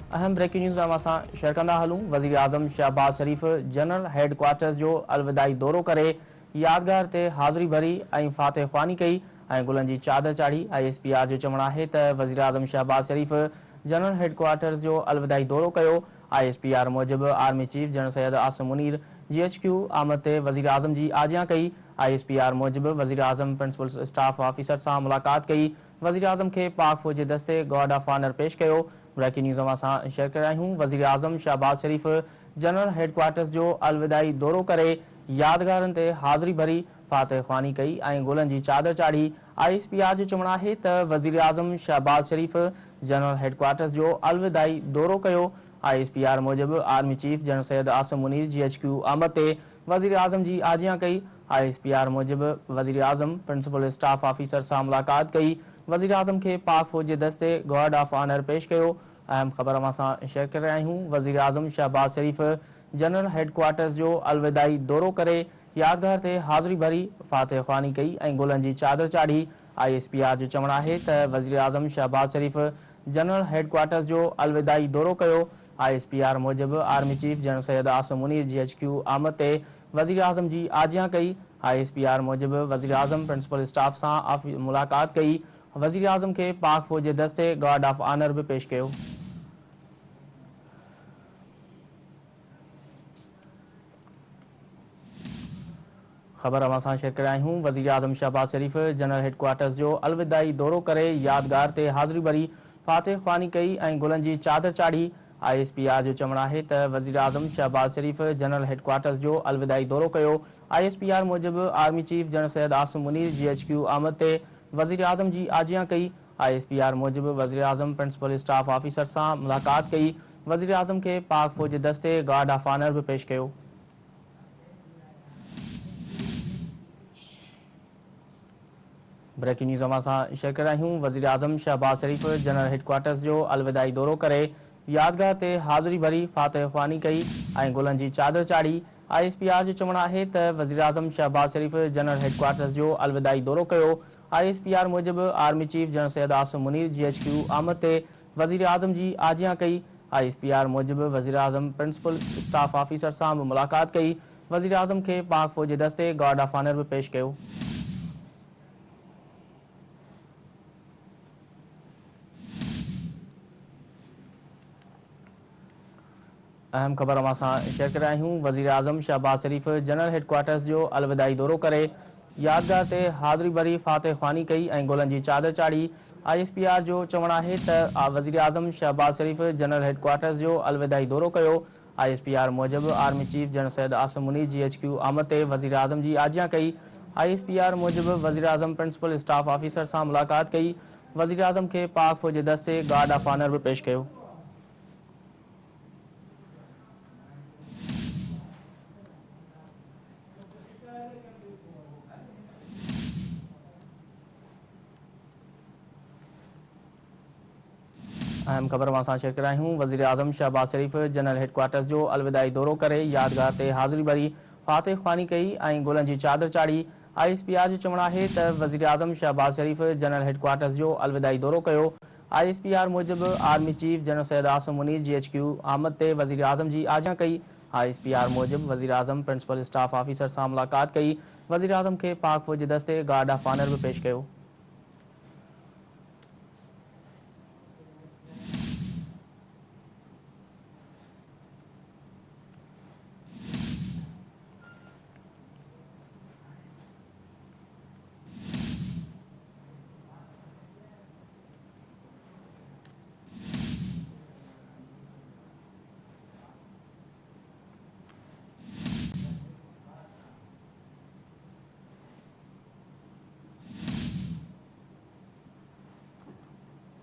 अहम breaking news असां share कंदा हलूं। वज़ीर आज़म शहबाज शरीफ़ जनरल हेड क्वार्टर्स जो अलविदाई दौरो करे यादगार ते हाज़िरी भरी ऐं फातह ख़्वानी कई ऐं गुलनि जी चादर चाढ़ी। ISPR जो चवणु आहे त वज़ीर आज़म शहबाज शरीफ़ जनरल हेड क्वार्टर्स जो अलविदाई दौरो कयो। ISPR मूजिबि army chief general Syed Asim Munir GHQ आमद ते वज़ीर आज़म जी आजियां कई। ISPR मूजिबि वज़ीर आज़म प्रिंसिपल स्टाफ ऑफिसर सां मुलाक़ात कई। वज़ीर आज़म खे पाक फ़ौज जे दस्ते गॉर्ड ऑफ ऑनर पेश कयो। ब्रेकिंग न्यूज़ असां शेयर करे आहियूं। वज़ीर आज़म शहबाज शरीफ़ जनरल हेड क्वार्टर्स जो अलविदाई दौरो करे यादगारनि ते हाज़िरी भरी फातह ख़्वानी कई ऐं गुलनि जी चादर चाढ़ी। ISPR जो चवणु आहे त वज़ीर आज़म शहबाज शरीफ़ जनरल हेड क्वार्टर्स जो अलविदाई दौरो कयो। ISPR मूजिबि army chief general Syed Asim Munir GHQ आमद ते वज़ीर आज़म जी आजियां कई। ISPR मूजिबि वज़ीर आज़म प्रिंसिपल स्टाफ ऑफिसर सां मुलाक़ात कई। वज़ीर आज़म खे पाक फ़ौज जे दस्ते गॉर्ड ऑफ ऑनर पेश कयो। अहम ख़बर असां शेयर करे रहिया आहियूं। वज़ीर आज़म शहबाज शरीफ़ जनरल हेड क्वार्टर्स जो अलविदाई दौरो करे यादगार ते हाज़िरी भरी फातह ख़्वानी कई ऐं गुलनि जी चादर चाढ़ी। ISPR जो चवणु आहे त वज़ीर आज़म शहबाज शरीफ़ जनरल हेड क्वार्टर्स जो अलविदाई दौरो कयो। ISPR मूजिबि army chief general Syed Asim Munir GHQ आमद ते वज़ीर आज़म जी आजियां कई। ISPR मूजिबि वज़ीर आज़म प्रिंसिपल स्टाफ सां मुलाक़ात कई। वज़ीर आज़म खे पाक फ़ौज जे दस्ते गॉर्ड ऑफ ऑनर बि पेश कयो। ख़बर असां शेयर करे आहियूं। वज़ीर आज़म शहबाज शरीफ़ जनरल हेड क्वार्टर्स जो अलविदाई दौरो करे यादगार ते हाज़िरी भरी फातह ख़्वानी कई ऐं गुलनि जी चादर चाढ़ी। ISPR जो चवणु आहे त वज़ीर आज़म शहबाज शरीफ़ जनरल हेड क्वार्टर्स जो अलविदाई दौरो कयो। ISPR मूजिबि army chief general Syed Asim Munir GHQ आमद ते वज़ीर आज़म जी आजियां कई। ISPR मूजिबि वज़ीर आज़म प्रिंसिपल स्टाफ ऑफिसर सां मुलाक़ात कई। वज़ीर आज़म खे पाक फ़ौज जे दस्ते गॉर्ड ऑफ ऑनर बि पेश कयो। ब्रेकिंग न्यूज़ असां शेयर करे आहियूं। वज़ीर आज़म शहबाज शरीफ़ जनरल हेड क्वार्टर्स जो अलविदाई दौरो करे यादगार ते हाज़िरी भरी फातह ख़्वानी कई ऐं गुलनि जी चादर चाढ़ी। ISPR जो चवणु आहे त वज़ीर आज़म शहबाज शरीफ़ जनरल हेड क्वार्टर्स जो अलविदाई दौरो कयो। ISPR मूजिबि army chief general Syed Asim Munir GHQ आमद ते वज़ीर आज़म जी आजियां कई। ISPR मूजिबि वज़ीर आज़म प्रिंसिपल स्टाफ ऑफिसर सां बि मुलाक़ात कई। वज़ीर आज़म खे पाक फ़ौज जे दस्ते गॉर्ड ऑफ ऑनर बि पेश कयो। अहम ख़बर असां शेयर करे आहियूं। वज़ीर आज़म शहबाज शरीफ़ जनरल हेड क्वार्टर्स जो अलविदाई दौरो करे यादगार ते हाज़िरी भरी फातह ख़्वानी कई ऐं गुलनि जी चादर चाढ़ी। ISPR जो चवणु आहे त वज़ीर आज़म शहबाज शरीफ़ जनरल हेड क्वार्टर्स जो अलविदाई दौरो कयो। ISPR मूजिबि army chief general Syed Asim Munir GHQ आमद ते वज़ीर आज़म जी आजियां कई। ISPR मूजिबि वज़ीर आज़म प्रिंसिपल स्टाफ ऑफिसर सां मुलाक़ात कई। वज़ीर आज़म खे पाक फ़ौज जे दस्ते गॉर्ड ऑफ ऑनर बि पेश कयो। अहम ख़बर असां शेयर करे आहियूं। वज़ीर आज़म शहबाज शरीफ़ जनरल हेड क्वार्टर्स जो अलविदाई दौरो करे यादगार ते हाज़िरी भरी फातह ख़्वानी कई ऐं गुलनि जी चादर चाढ़ी। ISPR जो चवणु आहे त वज़ीर आज़म शहबाज शरीफ़ जनरल हेड क्वार्टर्स जो अलविदाई दौरो कयो। ISPR मूजिबि army chief general Syed Asim Munir GHQ आमद ते वज़ीर आज़म जी आजियां कई। ISPR मूजिबि वज़ीर आज़म प्रिंसिपल स्टाफ ऑफिसर सां मुलाक़ात कई। वज़ीर आज़म खे पाक फ़ौज जे दस्ते गॉर्ड ऑफ ऑनर बि पेश कयो।